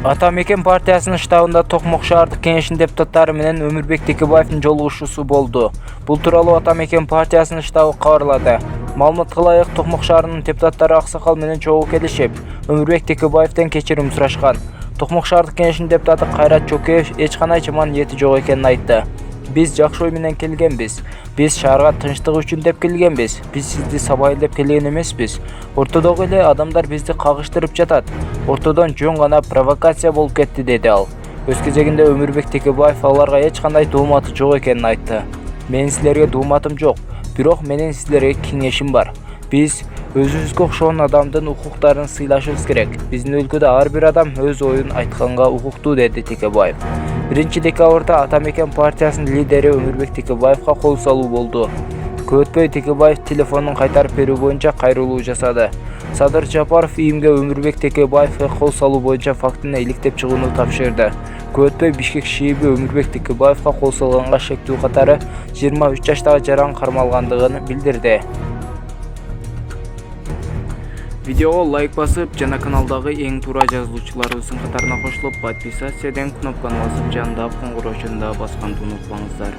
Ата Мекен партиясынын штабында Токмок шаардык кеңешинин депутаттары менен Өмүрбек Текебаевдин жолугушуусу болду. Бул тууралуу Ата Мекен партиясынын штабы кабарлады. Маалыматка ылайык, Токмок шаарынын депутаттары аксакал менен чогуу келишип, Өмүрбек Текебаевден кечирим сурашкан. Токмок шаардык кеңешинин депутаты Кайрат Чокеев эч кандай жаман ниети жок экенин айтты. Биз жакшы ой менен келгенбиз. Биз шаарга тынчтык үчүн деп келгенбиз. Биз сизди сабайлы деп келген эмеспиз. Ортодогу эле адамдар бизди кагыштырып жатат. Ортодон жөн гана провокация болуп кетти, деди ал. Өз кезегинде Өмүрбек Текебаев аларга эч кандай дооматы жок экенин айтты. Менин силерге дооматым жок, бирок менин силерге кеңешим бар. Биз өзүбүзгө окшогон адамдын укуктарын сыйлашыбыз керек. Биздин өлкөдө ар бир адам өз оюн айтканга укуктуу, деди Текебаев. 1-декабрда Ата Мекен партиясынын лидери Өмүрбек Текебаевга кол салуу болду. Көп өтпөй Текебаев телефонун кайтарып берүү боюнча кайрылуу жасады. Садыр Жапаров ИИМге Өмүрбек Текебаевга кол салуу боюнча фактыны иликтеп чыгууну тапшырды. Көп өтпөй Бишкек ШИИБи Өмүрбек Текебаевга кол салганга шектүү катары 23 жаштагы жаран кармалгандыгын билдирди. Видеого лайк басып, жана каналдагы эң туура жазылуучуларыбыздын катарына кошулуп, подписация деген кнопканы басып, жандап коңгуроочуну да басканды унутпаңыздар.